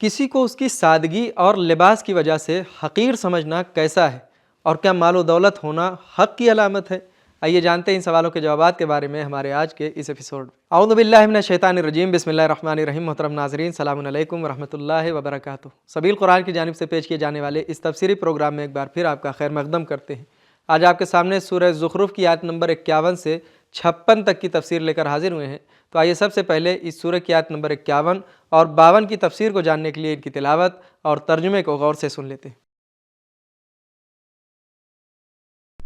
کسی کو اس کی سادگی اور لباس کی وجہ سے حقیر سمجھنا کیسا ہے، اور کیا مال و دولت ہونا حق کی علامت ہے؟ آئیے جانتے ہیں ان سوالوں کے جوابات کے بارے میں ہمارے آج کے اس ایپیسوڈ میں۔ اعوذ باللہ من الشیطان الرجیم، بسم اللہ الرحمن الرحیم۔ محترم ناظرین، السلام علیکم ورحمۃ اللہ وبرکاتہ۔ سبیل قرآن کی جانب سے پیش کیے جانے والے اس تفسیری پروگرام میں ایک بار پھر آپ کا خیر مقدم کرتے ہیں۔ آج آپ کے سامنے سورہ زخرف کی آیت نمبر 51 سے 56 تک کی تفسیر لے کر حاضر ہوئے ہیں۔ تو آئیے سب سے پہلے اس سورہ کی آیت نمبر 51 اور 52 کی تفسیر کو جاننے کے لیے ان کی تلاوت اور ترجمے کو غور سے سن لیتے ہیں۔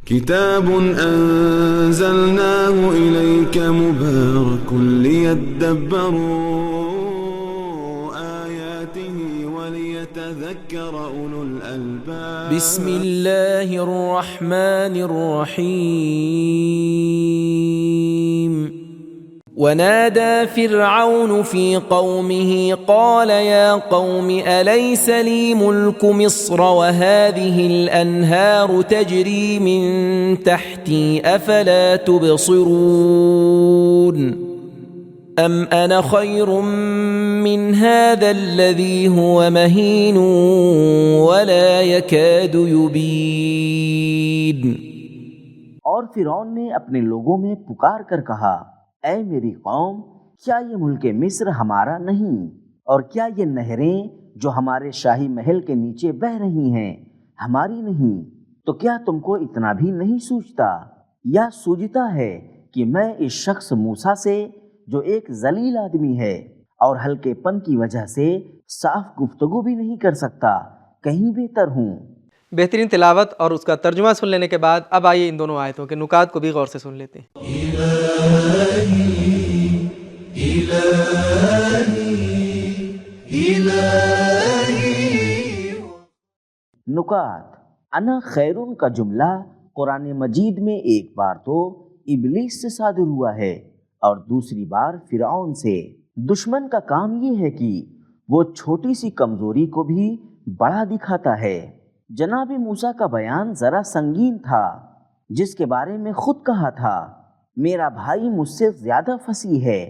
کتاب انزلناه الیک مبارک لیدبروا آیاته ولیتذکر اولو الالباب۔ بسم اللہ الرحمن الرحیم۔ ونادى فرعون في قومه قال يا قوم أليس لي ملك مصر وهذه الأنهار تجري من تحتي أفلا تبصرون أم أنا خير من هذا الذي هو مهين ولا يكاد يبين۔ اور فرعون نے اپنے لوگوں میں پکار کر کہا، اے میری قوم، کیا یہ ملک مصر ہمارا نہیں، اور کیا یہ نہریں جو ہمارے شاہی محل کے نیچے بہہ رہی ہیں ہماری نہیں؟ تو کیا تم کو اتنا بھی نہیں سوچتا یا سوچتا ہے کہ میں اس شخص موسیٰ سے، جو ایک ذلیل آدمی ہے اور ہلکے پن کی وجہ سے صاف گفتگو بھی نہیں کر سکتا، کہیں بہتر ہوں؟ بہترین تلاوت اور اس کا ترجمہ سن لینے کے بعد اب آئیے ان دونوں آیتوں کے نکات کو بھی غور سے سن لیتے ہیں۔ نکات۔ انا خیرون کا جملہ قرآن مجید میں ایک بار تو ابلیس سے صادر ہوا ہے اور دوسری بار فرعون سے۔ دشمن کا کام یہ ہے کہ وہ چھوٹی سی کمزوری کو بھی بڑا دکھاتا ہے۔ جناب موسیٰ کا بیان ذرا سنگین تھا، جس کے بارے میں خود کہا تھا، میرا بھائی مجھ سے زیادہ فصیح ہے،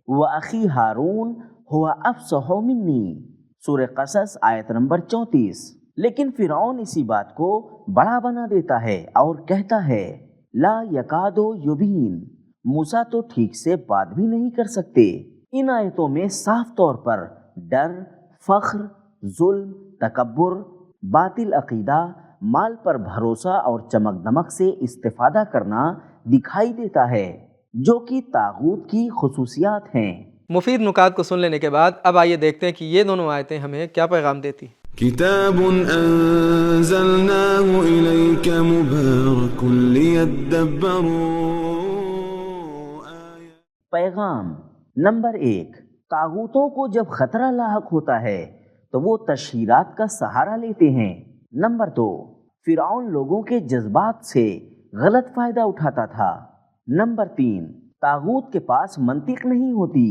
وَأَخِي ہارون هُوَ أَفْصَحُ مِنِّي، سورہ قصص آیت نمبر 34۔ لیکن فرعون اسی بات کو بڑا بنا دیتا ہے اور کہتا ہے، لا یکاد یبین، موسیٰ تو ٹھیک سے بات بھی نہیں کر سکتے۔ ان آیتوں میں صاف طور پر ڈر، فخر، ظلم، تکبر، باطل عقیدہ، مال پر بھروسہ اور چمک دمک سے استفادہ کرنا دکھائی دیتا ہے، جو کہ طاغوت کی خصوصیات ہیں۔ مفید نکات کو سن لینے کے بعد اب آئیے دیکھتے ہیں کہ یہ دونوں آیتیں ہمیں کیا پیغام دیتی ہیں۔ کتاب انزلناه الیک مبارک لیدبروا آیاته۔ پیغام نمبر 1، طاغوتوں کو جب خطرہ لاحق ہوتا ہے تو وہ تشہیرات کا سہارا لیتے ہیں۔ نمبر 2، فرعون لوگوں کے جذبات سے غلط فائدہ اٹھاتا تھا۔ نمبر 3، طاغوت کے پاس منطق نہیں ہوتی،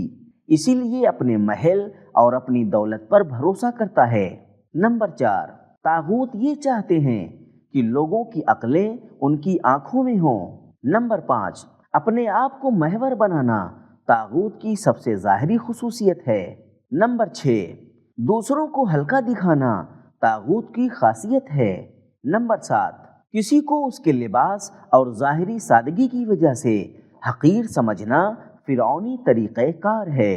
اسی لیے اپنے محل اور اپنی دولت پر بھروسہ کرتا ہے۔ نمبر 4، طاغوت یہ چاہتے ہیں کہ لوگوں کی عقلیں ان کی آنکھوں میں ہوں۔ نمبر 5، اپنے آپ کو محور بنانا طاغوت کی سب سے ظاہری خصوصیت ہے۔ نمبر 6، دوسروں کو ہلکا دکھانا طاغوت کی خاصیت ہے۔ نمبر 7، کسی کو اس کے لباس اور ظاہری سادگی کی وجہ سے حقیر سمجھنا فرعونی طریقہ کار ہے۔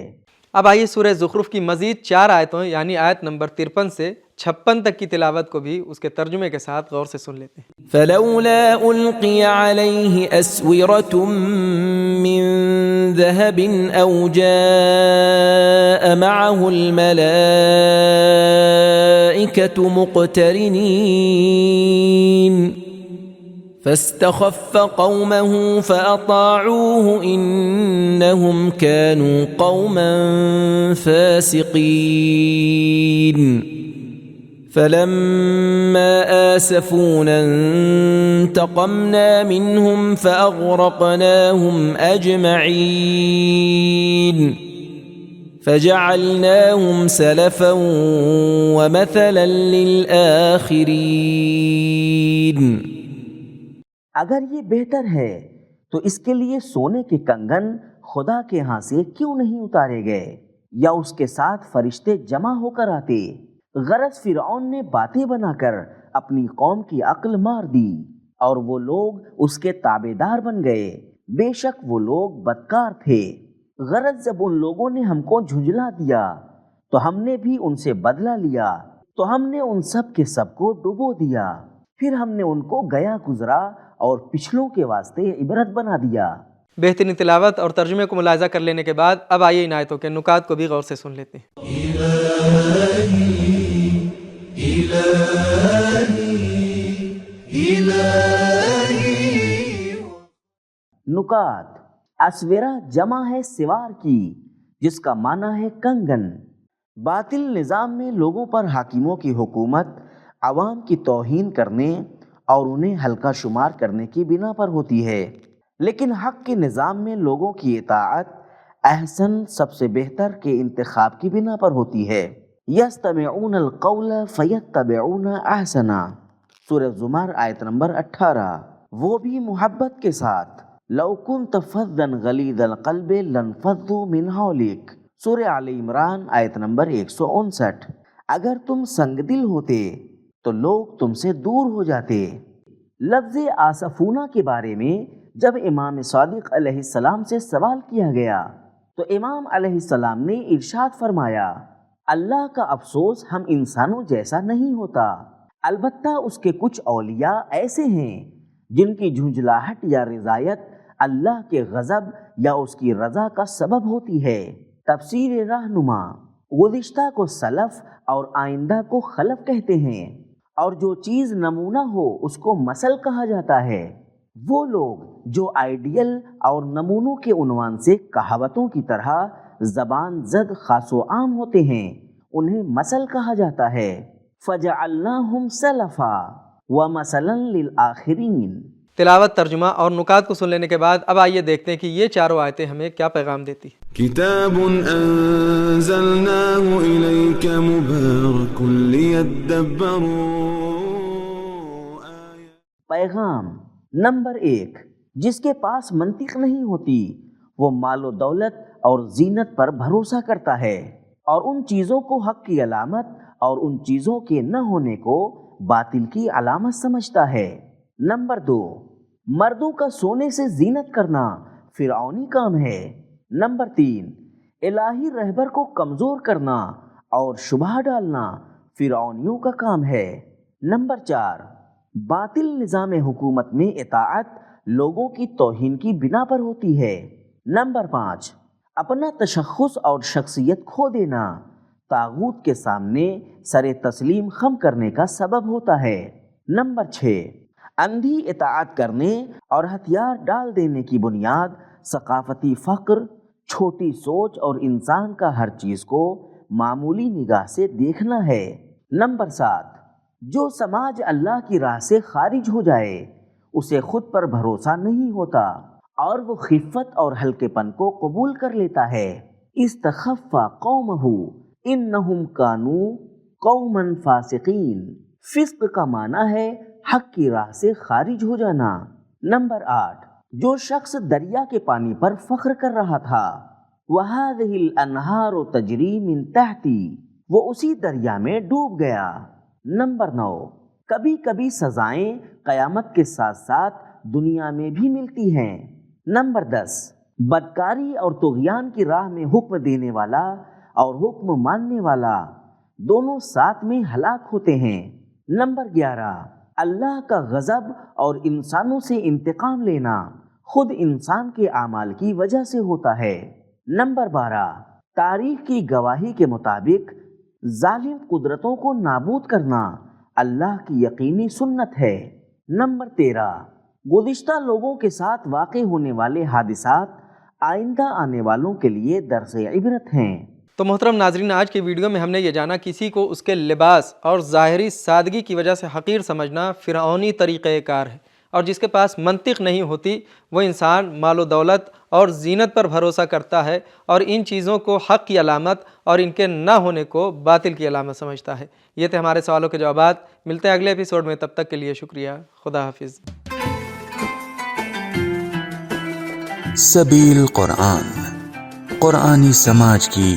اب آئیے سورہ زخرف کی مزید 4 آیتوں یعنی آیت نمبر 53 سے 56 تک کی تلاوت کو بھی اس کے ترجمے کے ساتھ غور سے سن لیتے ہیں۔ فلولا القی علیہ اسورۃ من ذہب او جاء معه الملائکۃ مقترنین فاستخف قومه فأطاعوه إنهم كانوا قوما فاسقين فلما آسفونا انتقمنا منهم فأغرقناهم أجمعين فجعلناهم سلفا ومثلا للآخرين۔ اگر یہ بہتر ہے تو اس کے لیے سونے کے کنگن خدا کے ہاں سے کیوں نہیں اتارے گئے؟ یا اس کے ساتھ فرشتے جمع ہو کر آتے۔ غرض فرعون نے باتیں بنا کر اپنی قوم کی عقل مار دی اور وہ لوگ اس کے تابعدار بن گئے۔ بے شک وہ لوگ بدکار تھے۔ غرض جب ان لوگوں نے ہم کو جھنجلا دیا تو ہم نے بھی ان سے بدلہ لیا، تو ہم نے ان سب کے سب کو ڈبو دیا، پھر ہم نے ان کو گیا گزرا اور پچھلوں کے واسطے عبرت بنا دیا۔ بہترین تلاوت اور ترجمے کو ملاحظہ کر لینے کے بعد اب آئیے ان آیتوں کے نکات کو بھی غور سے سن لیتے ہیں۔ نکات: اسورہ جمع ہے سوار کی، جس کا معنی ہے کنگن۔ باطل نظام میں لوگوں پر حاکموں کی حکومت عوام کی توہین کرنے اور انہیں ہلکا شمار کرنے کی بنا پر ہوتی ہے، لیکن حق کے نظام میں لوگوں کی اطاعت احسن سب سے بہتر کے انتخاب کی بنا پر ہوتی ہے۔ یستمعون القول فیتبعون احسنا، سورہ زمر آیت نمبر 18۔ وہ بھی محبت کے ساتھ۔ لو کنت فظا غلیظ القلب لانفضوا من حولک، سورہ آل عمران آیت نمبر 159۔ اگر تم سنگ دل ہوتے تو لوگ تم سے دور ہو جاتے۔ لفظ آسفونہ کے بارے میں جب امام صادق علیہ السلام سے سوال کیا گیا تو امام علیہ السلام نے ارشاد فرمایا، اللہ کا افسوس ہم انسانوں جیسا نہیں ہوتا، البتہ اس کے کچھ اولیاء ایسے ہیں جن کی جھنجھلاہٹ یا رضایت اللہ کے غضب یا اس کی رضا کا سبب ہوتی ہے۔ تفسیر رہنما: گزشتہ کو سلف اور آئندہ کو خلف کہتے ہیں، اور جو چیز نمونہ ہو اس کو مثل کہا جاتا ہے۔ وہ لوگ جو آئیڈیل اور نمونوں کے عنوان سے کہاوتوں کی طرح زبان زد خاص و عام ہوتے ہیں انہیں مثل کہا جاتا ہے۔ فَجَعَلْنَاهُمْ سَلَفًا وَمَثَلًا لِلْآخِرِينَ۔ تلاوت، ترجمہ اور نکات کو سن لینے کے بعد اب آئیے دیکھتے ہیں کہ یہ چاروں آیتیں ہمیں کیا پیغام دیتی ہیں۔ كتاب أنزلناه إليك مبارك ليدبروا آياته۔ پیغام نمبر 1: جس کے پاس منطق نہیں ہوتی وہ مال و دولت اور زینت پر بھروسہ کرتا ہے اور ان چیزوں کو حق کی علامت اور ان چیزوں کے نہ ہونے کو باطل کی علامت سمجھتا ہے۔ نمبر 2: مردوں کا سونے سے زینت کرنا فرعونی کام ہے۔ نمبر 3: الہی رہبر کو کمزور کرنا اور شبہ ڈالنا فرعونیوں کا کام ہے۔ نمبر 4: باطل نظام حکومت میں اطاعت لوگوں کی توہین کی بنا پر ہوتی ہے۔ نمبر 5: اپنا تشخص اور شخصیت کھو دینا طاغوت کے سامنے سر تسلیم خم کرنے کا سبب ہوتا ہے۔ نمبر 6: اندھی اطاعت کرنے اور ہتھیار ڈال دینے کی بنیاد ثقافتی فقر، چھوٹی سوچ اور انسان کا ہر چیز کو معمولی نگاہ سے دیکھنا ہے۔ نمبر 7: جو سماج اللہ کی راہ سے خارج ہو جائے اسے خود پر بھروسہ نہیں ہوتا اور وہ خفت اور ہلکے پن کو قبول کر لیتا ہے۔ استخف قومہ انہم کانوا قوما فاسقین۔ فسق کا معنی ہے حق کی راہ سے خارج ہو جانا۔ نمبر 8: جو شخص دریا کے پانی پر فخر کر رہا تھا وَهَذِهِ الْأَنْهَارُ تَجْرِي مِنْ تَحْتِي، وہ اسی دریا میں ڈوب گیا۔ نمبر 9: کبھی کبھی سزائیں قیامت کے ساتھ ساتھ دنیا میں بھی ملتی ہیں۔ نمبر 10: بدکاری اور طغیان کی راہ میں حکم دینے والا اور حکم ماننے والا دونوں ساتھ میں ہلاک ہوتے ہیں۔ نمبر 11: اللہ کا غضب اور انسانوں سے انتقام لینا خود انسان کے اعمال کی وجہ سے ہوتا ہے۔ نمبر 12: تاریخ کی گواہی کے مطابق ظالم قدرتوں کو نابود کرنا اللہ کی یقینی سنت ہے۔ نمبر 13: گزشتہ لوگوں کے ساتھ واقع ہونے والے حادثات آئندہ آنے والوں کے لیے درس عبرت ہیں۔ تو محترم ناظرین، آج کی ویڈیو میں ہم نے یہ جانا کسی کو اس کے لباس اور ظاہری سادگی کی وجہ سے حقیر سمجھنا فرعونی طریقہ کار ہے، اور جس کے پاس منطق نہیں ہوتی وہ انسان مال و دولت اور زینت پر بھروسہ کرتا ہے اور ان چیزوں کو حق کی علامت اور ان کے نہ ہونے کو باطل کی علامت سمجھتا ہے۔ یہ تھے ہمارے سوالوں کے جوابات۔ ملتے ہیں اگلے ایپیسوڈ میں، تب تک کے لیے شکریہ۔ خدا حافظ۔ سبیل قرآن، قرآنی سماج کی